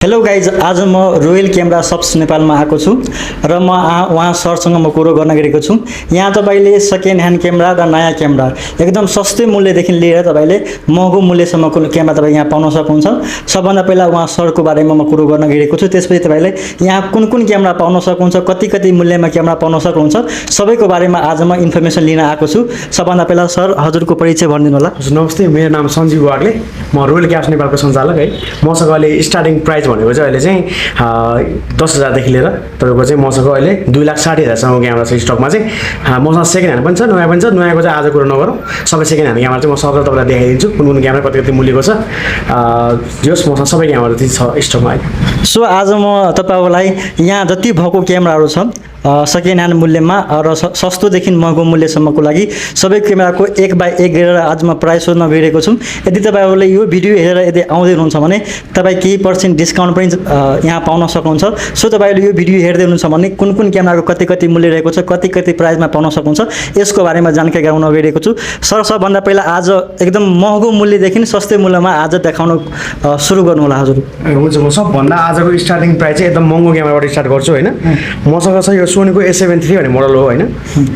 Hello guys, आज म royal camera शप्स नेपालमा आएको छु र म उहाँ सरसँग म कुरो गर्न गएको छु। यहाँ तपाईले सेकेन्ड ह्यान्ड क्यामेरा र नयाँ क्यामेरा एकदम सस्तै मूल्यदेखि लिएर तपाईले महँगो मूल्यसम्मको क्यामेरा तपाईँ यहाँ पाउन सक्नुहुन्छ। सबभन्दा पहिला उहाँ सरको बारेमा म कुरो गर्न गएको छु, त्यसपछि तपाईले यहाँ कुन कुन क्यामेरा पाउन सक्नुहुन्छ, कति मूल्यमा क्यामेरा पाउन सक्नुहुन्छ, सबैको बारेमा आज म इन्फर्मेसन लिन आएको छु। सबभन्दा पहिला सर हजुरको परिचय भनिदिनु होला। नमस्ते, मेरो नाम सञ्जीव वाग्ले, म रोयल क्याप्स नेपालको सञ्चालक है। मसँग अहिले स्टार्टिङ प्राइस भनेको चाहिँ अहिले चाहिँ 10,000 देखि लिएर तपाईको चाहिँ मसँग अहिले 2,60,000 क्यामेरा छ स्टकमा चाहिँ। मसँग सेकेन्ड ह्यान्ड पनि छ, नयाँ पनि छ। नयाँको चाहिँ आज कुरो नगरौँ, सबै सेकेन्ड ह्यान्ड क्यामेरा चाहिँ म सबैलाई तपाईँलाई देखाइदिन्छु कुन कुन क्यामेरा कति मूल्यको छ। जस मसँग सबै क्यामेरा चाहिँ छ स्टकमा अहिले। सो आज म तपाईलाई यहाँ जति भएको क्यामेराहरू छ सेकेन्ड ह्यान्ड मूल्यमा र सस्तोदेखि महँगो मूल्यसम्मको लागि सबै क्यामेराको 1 बाई 1 गरेर आज म प्राइस सोध्न गइरहेको छु। यदि तपाईँहरूले यो भिडियो हेरेर यदि आउँदै हुनुहुन्छ भने तपाईँ केही % डिस्काउन्ट पनि यहाँ पाउन सक्नुहुन्छ। सो तपाईँले यो भिडियो हेर्दै हुनुहुन्छ भने कुन कुन क्यामेराको कति मूल्य रहेको छ, कति प्राइसमा पाउन सक्नुहुन्छ, यसको बारेमा जानकारी गराउन गइरहेको छु। सर, सबभन्दा पहिला आज एकदम महँगो मूल्यदेखि सस्तै मूल्यमा आज देखाउन सुरु गर्नु होला हजुर। हुन्छ, म सबभन्दा आजको स्टार्टिङ प्राइस चाहिँ एकदम महँगो क्यामेराबाट स्टार्ट गर्छु होइन। मसँग छ यो सोनीको A7 III भन्ने मोडल हो होइन।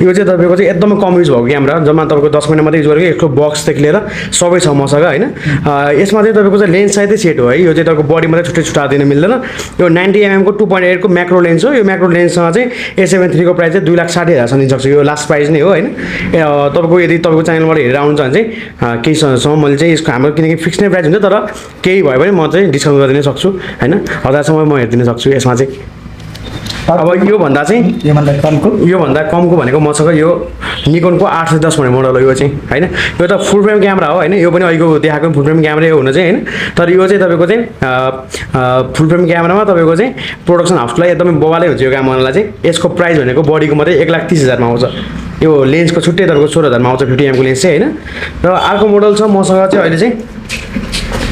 यो चाहिँ तपाईँको चाहिँ एकदमै कम युज भएको क्यामेरा, जम्मा तपाईँको 10 महिना मात्रै युज गरेको, यसको बक्सदेखि लिएर सबै छ मसँग होइन। यसमा चाहिँ तपाईँको चाहिँ लेन्स सहितै सेट हो है। यो चाहिँ तपाईँको बडी मात्रै छुट्टा दिन मिल्दैन। यो 90 mm को 2.8 को म्याक्रो लेन्स हो। यो म्याक्रो लेन्ससँग चाहिँ A7 III को प्राइस चाहिँ 2,60,000 दिन सक्छु। यो लास्ट प्राइस नै हो होइन। तपाईँको यदि तपाईँको च्यानलबाट हेरेर आउनुहुन्छ भने चाहिँ केही समयसम्म मैले चाहिँ यसको हाम्रो किनकि फिक्स नै प्राइस हुन्छ, तर केही भयो भने म चाहिँ डिस्काउन्ट गरिदिन सक्छु होइन। 1000सम्म म हेरिदिन सक्छु यसमा चाहिँ। अब योभन्दा कमको भनेको मसँग यो निकोनको 810 भन्ने मोडल हो यो चाहिँ होइन। यो त फुल फ्रेम क्यामेरा हो होइन। यो पनि अहिलेको देखाएको फुल फ्रेम क्यामेरा हुन चाहिँ होइन। तर यो चाहिँ तपाईँको चाहिँ फुल फ्रेम क्यामेरामा तपाईँको चाहिँ प्रोडक्सन हाउसलाई एकदमै बवालै हुन्छ यो क्यामेरालाई चाहिँ। यसको प्राइस भनेको बडीको मात्रै 1,30,000मा आउँछ। यो लेन्सको छुट्टै तपाईँको 16,000मा आउँछ 50 mm को लेन्स चाहिँ होइन। र अर्को मोडल छ मसँग चाहिँ अहिले चाहिँ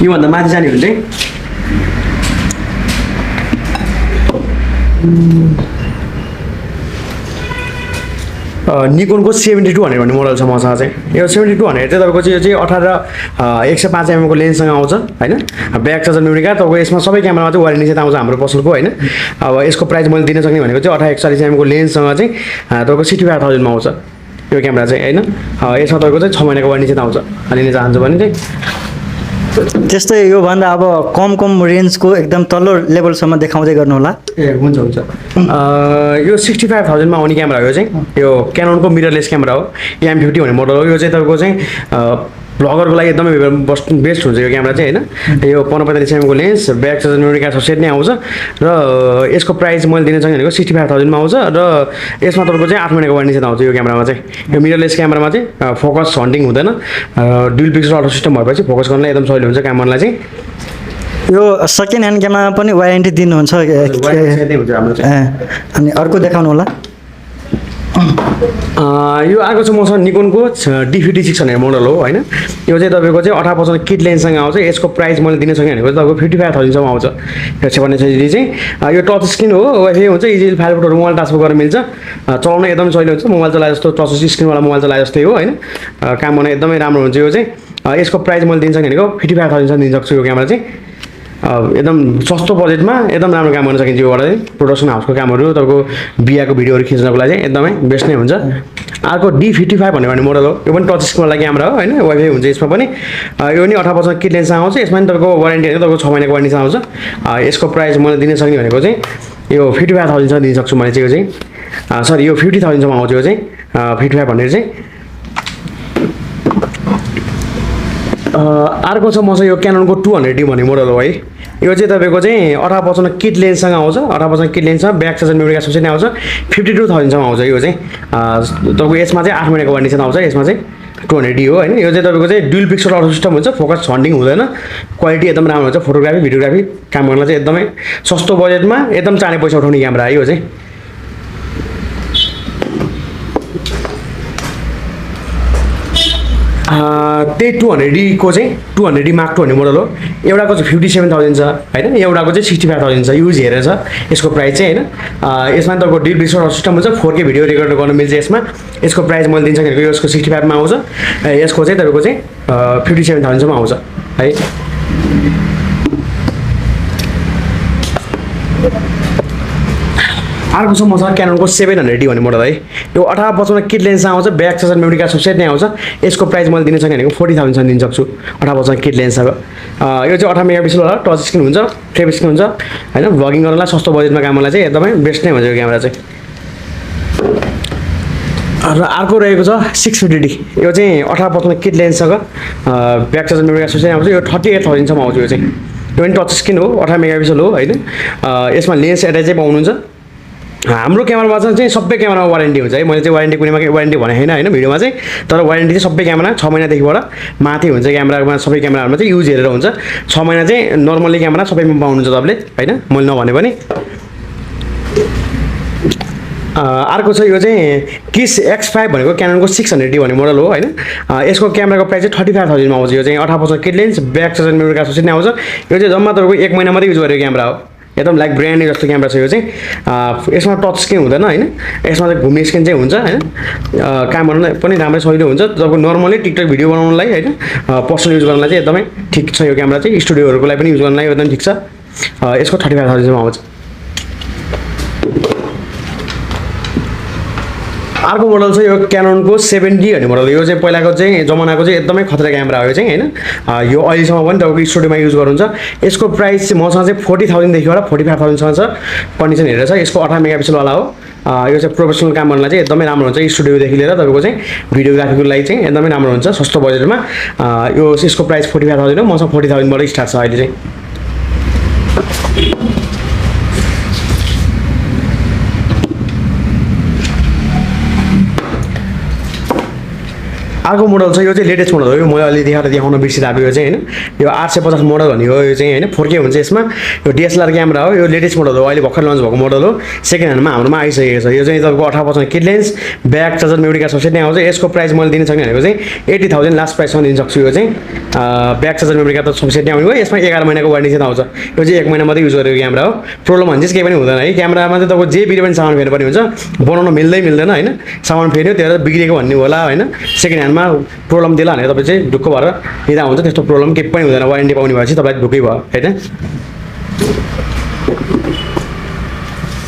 योभन्दा माथि जाने हो भने चाहिँ निकोनको 7200 भन्ने मोडल छ मसँग चाहिँ। यो 7200 चाहिँ तपाईँको चाहिँ यो चाहिँ 105 mm को लेन्ससँग आउँछ होइन। ब्याक चार्जर मेमोरी कार्ड तपाईँको यसमा सबै क्यामेरामा चाहिँ वारेन्टी चाहिँ आउँछ हाम्रो पसलको होइन। अब यसको प्राइस मैले दिन सक्ने भनेको चाहिँ 140 mm को लेन्ससँग चाहिँ तपाईँको 65,000मा आउँछ यो क्यामेरा चाहिँ होइन। यसमा तपाईँको चाहिँ 6 महिनाको वारेन्टी चाहिँ आउँछ। लिन चाहन्छु भने चाहिँ त्यस्तै योभन्दा अब कम रेन्जको एकदम तल्लो लेभलसम्म देखाउँदै गर्नु होला। ए हुन्छ। यो 65,000मा आउने क्यामेरा हो यो चाहिँ। यो क्याननको मिररलेस क्यामेरा हो, M50 भन्ने मोडल हो। यो चाहिँ तपाईँको चाहिँ भ्लगरको लागि एकदमै बेस्ट हुन्छ यो क्यामेरा चाहिँ होइन। यो 45 mm को lens, bag charger memory card set नै आउँछ र यसको प्राइस मैले दिन सक्ने भनेको 65,000मा आउँछ र यसमा तपाईँको चाहिँ 8 महिनाको वारेन्टी चाहिँ आउँछ यो क्यामेरामा चाहिँ। यो मिररलेस क्यामेरामा चाहिँ फोकस हन्टिङ हुँदैन, डुअल पिक्सल अटो सिस्टम भएपछि फोकस गर्नलाई एकदम सजिलो हुन्छ क्यामेरालाई चाहिँ। यो सेकेन्ड ह्यान्ड क्यामेरामा पनि वारेन्टी दिनुहुन्छ अनि अर्को देखाउनु होला। यो आएको छ मसँग निकोनको D56 भन्ने मोडल हो होइन। यो चाहिँ तपाईँको चाहिँ 18% किट लेन्ससँग आउँछ। यसको प्राइस मैले दिन सक्ने भनेको तपाईँको 55,000सम्म आउँछ। यो 770 चाहिँ यो टच स्क्रिन हो, वाइफाई हुन्छ, इजिली फाइल फोटोहरू मोबाइल ट्रान्सफर गर्न मिल्छ, चलाउन एकदमै सजिलो हुन्छ। मोबाइल चलाए जस्तो टच स्क्रिनवाला मोबाइल चलाए जस्तै हो होइन। काम गर्न एकदमै राम्रो हुन्छ यो चाहिँ। यसको प्राइस मैले दिन सक्ने भनेको 55,000सम्म दिन सक्छु यो क्यामेरा चाहिँ। एकदम सस्तो बजेटमा एकदम राम्रो काम गर्न सकिन्छ योबाट चाहिँ। प्रोडक्सन हाउसको कामहरू तपाईँको बिहाको भिडियोहरू खिच्नको लागि चाहिँ एकदमै बेस्ट नै हुन्छ। अर्को D55 भन्ने मोडल हो। यो पनि टच स्क्रिनवाला क्यामेरा हो होइन, वाइफाई हुन्छ यसमा पनि। यो पनि 18% किट लेन्ससँग आउँछ। यसमा पनि तपाईँको वारेन्टी होइन, तपाईँको 6 महिनाको वारेन्टी आउँछ। यसको प्राइस मैले दिन सक्ने भनेको चाहिँ यो 55,000सम्म दिन सक्छु मैले चाहिँ। यो चाहिँ सरी यो 50,000सम्म आउँछ यो चाहिँ 55 भनेर चाहिँ। अर्को छ मसँग यो क्याननको 200D भन्ने मोडल हो है। यो चाहिँ तपाईँको चाहिँ 18% किट लेन्ससँग आउँछ। 18% किट लेन्ससँग ब्याक चार्जर मेमोरी कार्ड सबैले आउँछ। 52,000सम्म आउँछ यो चाहिँ। तपाईँको यसमा चाहिँ 8 महिनाको वारेन्टी चाहिँ आउँछ। यसमा चाहिँ 200D हो होइन। यो चाहिँ तपाईँको चाहिँ डुअल पिक्सल अटो सिस्टम हुन्छ, फोकस हन्टिङ हुँदैन, क्वालिटी एकदम राम्रो हुन्छ। फोटोग्राफी भिडियोग्राफी काम गर्नलाई चाहिँ एकदमै सस्तो बजेटमा एकदम चाँडै पैसा उठाउने क्यामेरा है यो चाहिँ। त्यही 200D को चाहिँ 200D Mark II भन्ने मोडल हो। एउटाको चाहिँ 57,000 छ होइन, एउटाको चाहिँ 65,000 छ। युज हेरेर छ यसको प्राइस चाहिँ होइन। यसमा तपाईँको डुअल पिक्सल सिस्टम हुन्छ, 4K भिडियो रेकर्ड गर्न मिल्छ यसमा। यसको प्राइस मैले दिन सक्ने यसको 65मा आउँछ। यसको चाहिँ तपाईँको चाहिँ 57,000सम्म आउँछ है। अर्को छ मसँग क्याननको 700D भन्ने मोडल है। यो 1855 किट लेन्स आउँछ, ब्याक चार्जर मेमोरी कार्ड सबसेट नै आउँछ। यसको प्राइस मैले दिन सक्ने भनेको 40,000 सम्म दिन सक्छु 1855 किट लेन्ससँग। यो चाहिँ 18 मेगापिक्सल होला, टच स्क्रिन हुन्छ, फ्लिप स्क्रिन हुन्छ हैन। भ्लगिङ गर्नलाई सस्तो बजेटमा कामलाई चाहिँ एकदमै बेस्ट नै हुन्छ यो क्यामेरा चाहिँ। र अर्को रहेको छ 650D। यो चाहिँ 1855 किट लेन्ससँग ब्याक चार्जर मेमोरी कार्ड सबसेट आउँछ। यो 38,000 सम्म आउँछ। यो चाहिँ यो पनि टच स्क्रिन हो, 18 मेगापिक्सल हो हैन। यसमा लेन्स एट्याच चाहिँ पाउनुहुन्छ। हाम्रो क्यामेरामा चाहिँ सबै क्यामेरामा वारेन्टी हुन्छ है। मैले चाहिँ वारेन्टी कुनैमा वारेन्टी भने हैन भिडियोमा चाहिँ, तर वारेन्टी चाहिँ सबै क्यामेरा 6 महिनादेखिबाट माथि हुन्छ। क्यामेरामा सबै क्यामेराहरुमा चाहिँ युज हेरेर हुन्छ। 6 महिना चाहिँ नर्मली क्यामेरा सबैमा पाउनुहुन्छ तपाईले हैन, मैले नभने पनि। अर्को छ यो चाहिँ किस X5 भनेको क्याननको 600D भन्ने मोडल हो हैन। यसको क्यामेराको प्राइस चाहिँ 35,000 मा आउँछ। यो चाहिँ 1855 kit lens, bag charger memory card सबसेट नै आउँछ। यो चाहिँ जम्मा तपाईको 1 महिना मात्रै युज गरेको क्यामेरा हो। एकदम लाइक ब्रान्ड जस्तो क्यामेरा छ यो चाहिँ। यसमा टच स्क्रिन हुँदैन हैन। यसमा चाहिँ घुम्ने स्क्रिन चाहिँ हुन्छ हैन। काम गर्न पनि राम्रै सजिलो हुन्छ। तपाईको नर्मली टिकटक भिडियो बनाउनलाई हैन, पर्सनल युज गर्नलाई चाहिँ एकदमै ठीक छ यो क्यामेरा चाहिँ। स्टुडियोहरुको लागि पनि युज गर्नलाई एकदम ठीक छ। यसको 35,000 सम्म आउँछ। अर्को मोडल छ यो क्याननको 7D भन्ने मोडल। यो चाहिँ पहिलाको चाहिँ जमानाको चाहिँ एकदमै खतरा क्यामेरा हो यो चाहिँ हैन। यो अहिलेसम्म पनि तपाईको स्टुडियोमा युज गर्नुहुन्छ। यसको प्राइस चाहिँ मसँग चाहिँ 40,000 देखिबाट 45,000 सम्म छ। कन्डिसन हेरेर छ। यसको 18 मेगापिक्सल वाला हो। यो चाहिँ प्रोफेसनल काम गर्नलाई चाहिँ एकदमै राम्रो हुन्छ। स्टुडियोदेखि लिएर तपाईको चाहिँ भिडियोग्राफीको लागि चाहिँ एकदमै राम्रो हुन्छ सस्तो बजेटमा। यो यसको प्राइस 45,000 हो। मसँग 40,000 बाट स्टार्ट छ अहिले चाहिँ। अर्को मोडल छ यो चाहिँ लेटेस्ट मोडल हो। यो मैले अलि देखाउन बिर्सिरहेको यो चाहिँ हैन। यो 850 मोडल भन्ने हो। यो चाहिँ हैन 4K हुन्छ यसमा। यो DSLR क्यामेरा हो। यो लेटेस्ट मोडल हो, अहिले भर्खर लन्च भएको मोडल हो। सेकेन्ड ह्यान्डमा हाम्रोमा आइसकेको छ। यो चाहिँ तपाईको 1855 kit lens, bag charger memory card सबसेट नै आउँछ। यसको प्राइस मैले दिन सक्ने भनेको चाहिँ 80,000 लास्ट प्राइसमा दिन सक्छु। यो चाहिँ ब्याक चार्जर मेमोरी कार्ड त सबसेट नै आउने हो। यसमा 11 महिनाको वारेन्टी चाहिँ आउँछ। यो चाहिँ 1 महिना मात्रै युज गरेको क्यामेरा हो। प्रब्लम भन्छ केही पनि हुँदैन है। क्यामेरामा चाहिँ तपाईको जे बिग्रे पनि सामान फेर्नु पर्ने हुन्छ। बनाउन मिल्दैन हैन। सामान फेर्यो त्यो बिग्रेको भन्ने होला हैन। सेकेन्ड ह्यान्डमा प्रब्लम दिला भने तपाईँ चाहिँ ढुक्क भएर लिँदा हुन्छ। त्यस्तो प्रब्लम केही पनि हुँदैन। वारेन्टी पाउने भएपछि तपाईलाई ढुक्कै भयो हैन।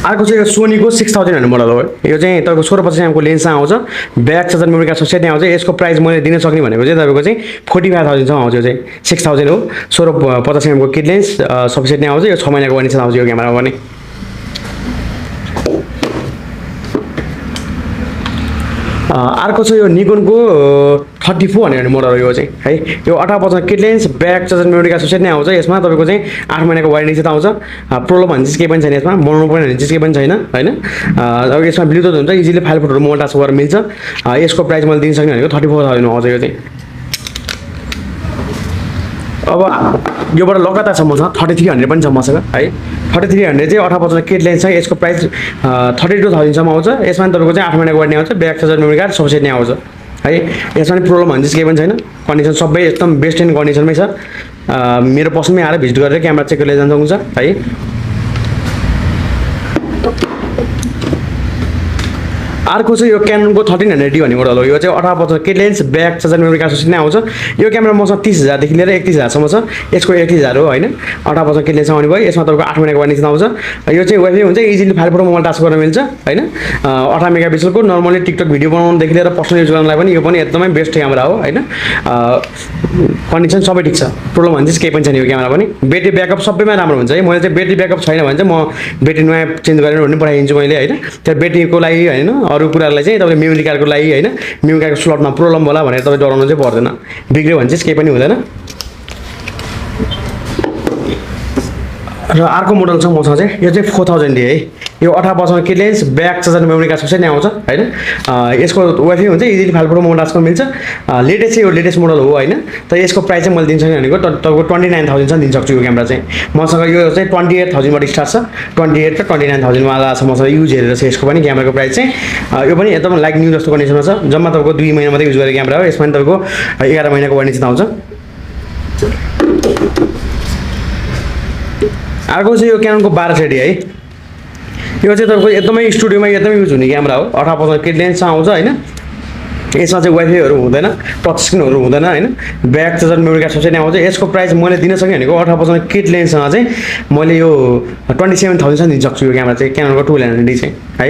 अर्को चाहिँ यो सोनीको 6000 भन्ने मोडल हो। यो चाहिँ तपाईको 1650 एमको लेन्स आउँछ। ब्याक चार्जर मेमोरी कार्ड सबसेट नै आउँछ। यसको प्राइस मैले दिन सक्ने भनेको चाहिँ तपाईको चाहिँ 45,000 सम्म आउँछ। यो चाहिँ 6000 हो। 1650 एमको किट लेन्स सबसेट नै आउँछ। यो 6 महिनाको वारेन्टी आउँछ यो क्यामेरामा पनि। अर्को छ यो निकोनको 34 भन्ने मोडल हो। यो चाहिँ है यो 1855 kit lens, bag charger memory card सबसेट नै आउँछ। यसमा तपाईको चाहिँ 8 महिनाको वारेन्टी चाहिँ आउँछ। प्रब्लम भन्ने चाहिँ केही पनि छैन यसमा। बनाउनु पर्ने भन्ने चाहिँ केही पनि छैन हैन। अब यसमा ब्लुटुथ हुन्छ, इजिली फाइल फोटोहरु मोल्टास गरेर मिल्छ। यसको प्राइस मैले दिन सक्ने भनेको 34,000 आउँछ यो चाहिँ। अब योबाट लगातार छ मसँग 3300 पनि छ मसँग है। 3300 चाहिँ 1855 किट लेन्स छ। यसको प्राइस 32,000 सम्म आउँछ। यसमा तपाईको चाहिँ 8 महिनाको वारेन्टी आउँछ। ब्याक चार्जर मेमोरी कार्ड सबसेट नै आउँछ है। यसमा पनि प्रब्लम भन्ने चाहिँ केही पनि छैन। कन्डिसन सबै एकदम बेस्ट इन कन्डिसनमै छ। मेरो पसलमै आएर भिजिट गरेर क्यामेरा चेक गरेर जान सक्नुहुन्छ है। अर्को चाहिँ यो क्याननको 1300D भन्ने मोडल हो। यो चाहिँ 1855 kit lens, bag charger memory card सबसेट नै आउँछ। यो क्यामेरा मसँग 30,000 देखि लिएर 31,000 सम्म छ। यसको 31,000 हो हैन। 1855 किट लेन्स आउने भयो। यसमा तपाईको 8 महिनाको वारेन्टी आउँछ। यो चाहिँ वाइफाई हुन्छ, easily file photo mobile task गर्न मिल्छ हैन। 18 मेगापिक्सलको नर्मली टिकटक भिडियो बनाउनदेखि लिएर पर्सनल युज गर्नलाई पनि यो पनि एकदमै बेस्ट क्यामेरा हो हैन। कन्डिसन सबै ठीक छ। प्रब्लम भन्छ केही पनि छैन यो क्यामेरा पनि। ब्याट्री ब्याकअप सबैमा राम्रो हुन्छ है। मैले चाहिँ ब्याट्री ब्याकअप छैन भने चाहिँ म ब्याट्री नयाँ चेन्ज गरेर पनि पठाइदिन्छु मैले हैन। त्यो ब्याट्रीको लागि हैन, अरु कुराहरुलाई चाहिँ तपाईले मेमोरी कार्डको लागि हैन, मेमोरी कार्डको स्लटमा प्रब्लम होला भनेर तपाई डराउनु चाहिँ पर्दैन। बिग्र्यो भने चाहिँ केही पनि हुँदैन। र अर्को मोडल छ मसँग चाहिँ यो चाहिँ 4000D है। यो 1855 kit lens, bag charger memory card सबसेट नै आउँछ हैन। यसको वाइफाई हुन्छ, इजिली फाइल फोटो मोबाइल टास्क मिल्छ। लेटेस्ट चाहिँ यो लेटेस्ट मोडल हो हैन। तर यसको प्राइस चाहिँ मैले दिन सक्ने भनेको तपाईको 29,000 सम्म दिन सक्छु यो क्यामेरा चाहिँ। मसँग यो चाहिँ 28,000 बाट स्टार्ट छ। 28 र 29,000 वाला छ मसँग युज हेरेर छ। यसको पनि क्यामेराको प्राइस चाहिँ यो पनि एकदम लाइक न्यू जस्तो कन्डिसनमा छ। जम्मा तपाईको 2 महिना मात्रै युज गरेको क्यामेरा हो। यसमा पनि तपाईको 11 महिनाको वारेन्टी आउँछ। अर्को चाहिँ यो क्याननको 1200D है। यो चाहिँ तपाईको एकदमै स्टुडियोमा एकदमै युज हुने क्यामेरा हो। 1855 किट लेन्स आउँछ हैन। यसमा चाहिँ वाइफाईहरू हुँदैन, टच स्क्रिनहरू हुँदैन होइन, ब्याक चार्जर मेमोरी कार्ड सबसे नै आउँछ। यसको प्राइस मैले दिन सक्यो भनेको 18% किट लेन्ससँग चाहिँ मैले यो 27,000 दिन सक्छु। यो क्यामेरा चाहिँ क्याननको 1200D चाहिँ है।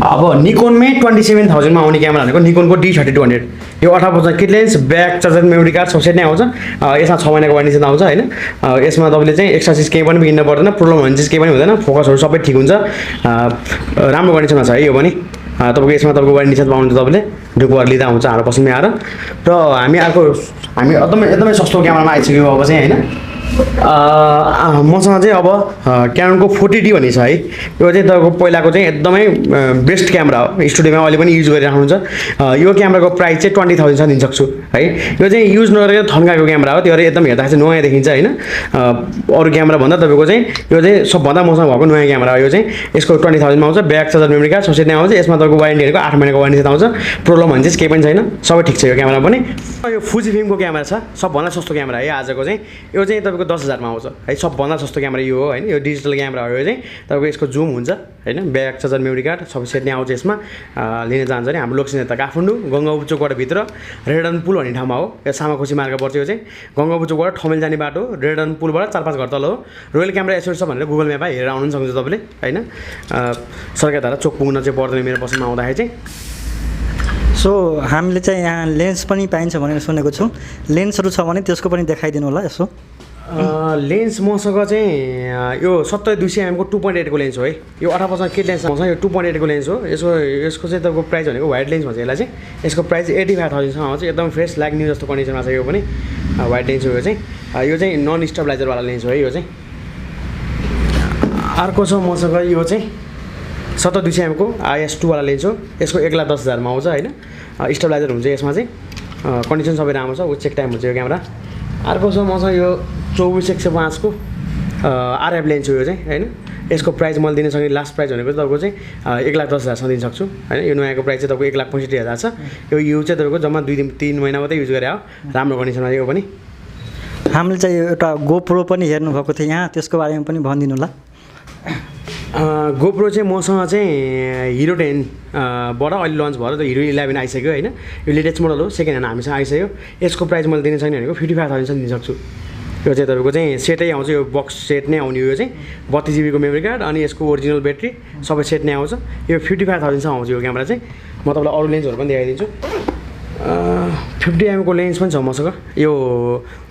अब निकोनमै 27,000मा आउने क्यामेरा भनेको निकोनको D3200, यो 18% kit lens, bag charger memory card सबसे नै आउँछ। यसमा 6 महिनाको वारेन्टी चाहिँ आउँछ होइन। यसमा तपाईँले चाहिँ एक्स्ट्रा चिज केही पनि किन्न पर्दैन, प्रब्लम हुने चिज केही पनि हुँदैन, फोकसहरू सबै ठिक हुन्छ, राम्रो कन्डिसनमा छ है यो पनि। तपाईँको यसमा तपाईँको वारेन्टी साथ पाउनुहुन्छ, तपाईँले ढुकहरू लिँदा हुन्छ हाम्रो पसलमा आएर। र हामी एकदमै सस्तो क्यामेरामा आइसक्यो अब चाहिँ होइन। मसँग चाहिँ अब क्याननको 40D भन्ने छ है। यो चाहिँ तपाईँको पहिलाको चाहिँ एकदमै बेस्ट क्यामेरा हो, स्टुडियोमा अहिले पनि युज गरिराख्नुहुन्छ। यो क्यामेराको प्राइस चाहिँ 20,000 दिन सक्छु है। यो चाहिँ युज नगरेर थन्काएको क्यामेरा हो, त्यो एकदम हेर्दा चाहिँ नयाँ देखिन्छ होइन। अरू क्यामेरा भन्दा तपाईँको चाहिँ यो चाहिँ सबभन्दा मसँग भएको नयाँ क्यामेरा हो। यो चाहिँ यसको 20,000मा आउँछ, ब्याक चार्जर मेमोरी कार्ड सबसे नै आउँछ। यसमा तपाईँको वारेन्टी भनेको 8 महिनाको वारेन्टी आउँछ, प्रब्लम भन्ने चाहिँ केही पनि छैन, सबै ठिक छ यो क्यामेरा पनि। यो फुजी फिल्मको क्यामेरा छ, सबभन्दा सस्तो क्यामेरा है आजको चाहिँ। यो चाहिँ तपाईँको 10,000मा आउँछ है, सबभन्दा सस्तो क्यामेरा यो हो होइन। यो डिजिटल क्यामेरा हो, यो चाहिँ तपाईँको यसको जुम हुन्छ होइन, ब्याक चार्जर मेमोरी कार्ड सबै सेट नै आउँछ यसमा। लिन चाहन्छ भने हाम्रो लोकेसन यता काठमाडौँ गङ्गाबु चोकबाट भित्र रेडन पुल भन्ने ठाउँमा हो। यो सामाखुसी मार्ग पर्छ। यो चाहिँ गङ्गाबु चोकबाट ठमेल जाने बाटो, रेडन पुलबाट 4-5 घर तल हो। रोयल क्यामेरा एसोर छ भनेर गुगल म्यापमा हेरेर आउनु सक्नुहुन्छ तपाईँले होइन। सरकारधारा चोक पुग्न चाहिँ पर्दैन मेरो पसलमा आउँदाखेरि चाहिँ। सो हामीले चाहिँ यहाँ लेन्स पनि पाइन्छ भनेर सुनेको छु, लेन्सहरू छ भने त्यसको पनि देखाइदिनु होला यसो। लेन्स मसँग चाहिँ यो 70-200 mm को 2.8 को लेन्स हो है। यो 18% किट लेन्स आउँछ, यो 2.8 को लेन्स हो। यसको चाहिँ तपाईँको प्राइस भनेको वाइड लेन्स भन्छ यसलाई चाहिँ। यसको प्राइस 85,000सम्म आउँछ, एकदम फ्रेस लाइक न्यू जस्तो कन्डिसनमा छ यो पनि। वाइड लेन्स हो यो चाहिँ नन स्टेबलाइजरवाला लेन्स हो है। यो चाहिँ अर्को छ मसँग यो चाहिँ 70-200 mm को IS2 वाला लेन्स हो। यसको 1,10,000मा आउँछ होइन। स्टेबलाइजर हुन्छ यसमा चाहिँ, कन्डिसन सबै राम्रो छ, चेक टाइम हुन्छ यो क्यामेरा। अर्को छ मसँग यो 24-105 को RF लेन्स हो यो चाहिँ होइन। यसको प्राइस मैले दिन सक्ने लास्ट प्राइस भनेको तपाईँको चाहिँ 1,10,000सम्म दिन सक्छु होइन। यो नयाँको प्राइस चाहिँ तपाईँको 1,65,000 छ। यो युज चाहिँ तपाईँको जम्मा 2-3 महिना मात्रै युज गरे हो, राम्रो कन्डिसनमा यो पनि। हामीले चाहिँ एउटा गोप्रो पनि हेर्नुभएको थियो यहाँ, त्यसको बारेमा पनि भनिदिनु होला। गोप्रो चाहिँ मसँग चाहिँ हिरो 10 बाट अहिले लन्च भएर त हिरो 11 आइसक्यो होइन। यो लेटेस्ट मोडल हो, सेकेन्ड ह्यान्ड हामीसँग आइसक्यो। यसको प्राइस मैले दिन सक्ने भनेको 55,000 दिन सक्छु। यो चाहिँ तपाईँको चाहिँ सेटै आउँछ, यो बक्स सेट नै आउने यो चाहिँ 32 GB को मेमोरी कार्ड अनि यसको ओरिजिनल ब्याट्री सबै सेट नै आउँछ। यो 55,000सम्म आउँछ यो क्यामेरा चाहिँ। म तपाईँलाई अरू लेन्सहरू पनि देखाइदिन्छु। 50 mm को लेन्स पनि छ मसँग। यो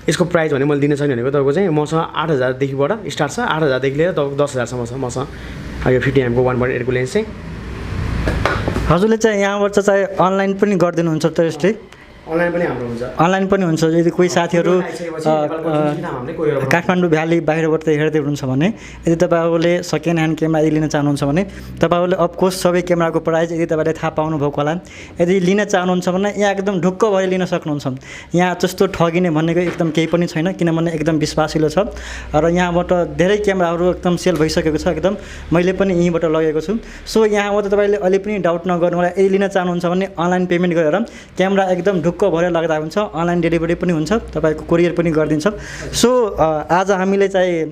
यसको प्राइस भने मैले दिन सक्ने भनेको तपाईँको चाहिँ मसँग 8,000 देखिबाट स्टार्ट छ, 8,000 देखि लिएर तपाईँको 10,000सम्म छ मसँग। यो 50 mm को 1.8 को लेन्स चाहिँ। हजुरले चाहिँ यहाँबाट चाहिँ अनलाइन पनि गरिदिनुहुन्छ त यसले? अनलाइन पनि हाम्रो हुन्छ, अनलाइन पनि हुन्छ। यदि कोही साथीहरू काठमाडौँ भ्याली बाहिरबाट हेर्दै हुनुहुन्छ भने, यदि तपाईँहरूले सेकेन्ड ह्यान्ड क्यामेरा लिन चाहनुहुन्छ भने तपाईँहरूले अफकोर्स सबै क्यामेराको प्राइस यदि तपाईँले थाहा पाउनुभएको होला। यदि लिन चाहनुहुन्छ भने यहाँ एकदम ढुक्क भएर लिन सक्नुहुन्छ। यहाँ त्यस्तो ठगिने भनेको एकदम केही पनि छैन, किनभने एकदम विश्वासिलो छ। र यहाँबाट धेरै क्यामेराहरू एकदम सेल भइसकेको छ, एकदम मैले पनि यहीँबाट लगेको छु। सो यहाँबाट तपाईँले अहिले पनि डाउट नगर्नु होला। यदि लिन चाहनुहुन्छ भने अनलाइन पेमेन्ट गरेर क्यामेरा एकदम ढुक्क भएर लाग्दा हुन्छ, अनलाइन डेलिभरी पनि हुन्छ, तपाईँको कोरियर पनि गरिदिन्छ। सो आज हामीले चाहिँ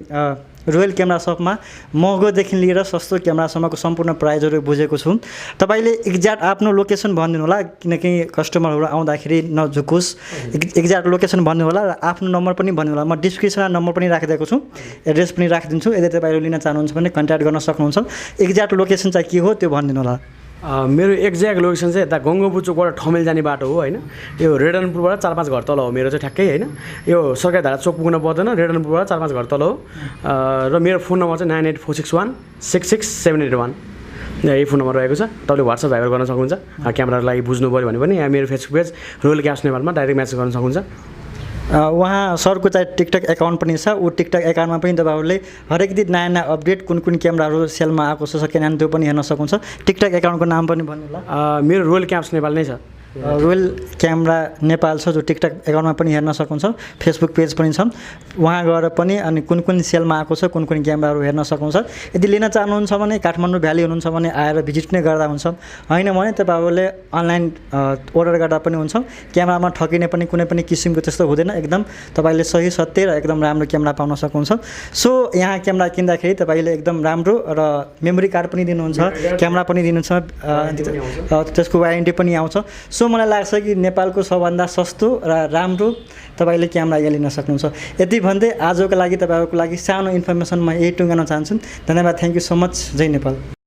रोयल क्यामेरा सपमा महँगोदेखि लिएर सस्तो क्यामेरासम्मको सम्पूर्ण प्राइजहरू बुझेको छौँ। तपाईँले एक्ज्याक्ट आफ्नो लोकेसन भनिदिनु होला, किनकि कस्टमरहरू आउँदाखेरि नझुकोस्। एक्ज्याक्ट लोकेसन भन्नु होला र आफ्नो नम्बर पनि भन्नु होला। म डिस्क्रिप्सनमा नम्बर पनि राखिदिएको छु, एड्रेस पनि राखिदिन्छु। यदि तपाईँहरू लिन चाहनुहुन्छ भने कन्ट्याक्ट गर्न सक्नुहुन्छ। एक्ज्याक्ट लोकेसन चाहिँ के हो त्यो भनिदिनु होला। मेरो एक्ज्याक्ट लोकेसन चाहिँ यता गङ्गाबु चोकबाट ठमेल जाने बाटो हो होइन। यो रेडनपुलबाट 4-5 घर तल हो मेरो चाहिँ ठ्याक्कै होइन। यो सरकारधारा चोक पुग्न पर्दैन, रेडनपुलबाट 4-5 घर तल हो। र मेरो फोन नम्बर चाहिँ 9846166781। यही फोन नम्बर रहेको छ। तपाईँले व्हाट्सएप भाइबर गर्न सक्नुहुन्छ। क्यामेराको लागि बुझ्नु पऱ्यो भने पनि यहाँ मेरो फेसबुक पेज रोयल क्याप्स नेपालमा डाइरेक्ट म्यासेज गर्न सक्नुहुन्छ। उहाँ सरको चाहिँ टिकटक एकाउन्ट पनि छ। ऊ टिकटक एकाउन्टमा पनि तपाईँहरूले हरेक दिन नयाँ नयाँ अपडेट कुन कुन क्यामेराहरू सेलमा आएको छ सेकेन्ड ह्यान्ड त्यो पनि हेर्न सक्नुहुन्छ। टिकटक एकाउन्टको नाम पनि भन्नु होला। मेरो रोयल क्याप्स नेपाल नै छ। रोयल क्यामेरा नेपाल छ जो टिकटक एकाउन्टमा पनि हेर्न सक्नुहुन्छ, फेसबुक पेज पनि छ, वहाँ गएर पनि अनि कुन कुन सेलमा आएको छ कुन कुन क्यामेराहरू हेर्न सक्नुहुन्छ। यदि लिन चाहनुहुन्छ भने काठमाडौँ भ्याली हुनुहुन्छ भने आएर भिजिट नै गर्दा हुन्छ, होइन भने तपाईँहरूले अनलाइन अर्डर गर्दा पनि हुन्छ। क्यामेरामा ठगिने पनि कुनै पनि किसिमको त्यस्तो हुँदैन, एकदम तपाईँले सही सत्य र एकदम राम्रो क्यामेरा पाउन सक्नुहुन्छ। सो यहाँ क्यामेरा किन्दाखेरि तपाईँले एकदम राम्रो र मेमोरी कार्ड पनि दिनुहुन्छ, क्यामेरा पनि दिनुहुन्छ, त्यसको वारेन्टी पनि आउँछ। सो मलाई लाग्छ कि नेपालको सबभन्दा सस्तो र राम्रो तपाईँले क्यामेरा यहाँ लिन सक्नुहुन्छ। यति भन्दै आजको लागि तपाईँहरूको लागि सानो इन्फर्मेसन म यही टुङ्गाउन चाहन्छु। धन्यवाद, थ्याङ्क यू सो मच, जय नेपाल।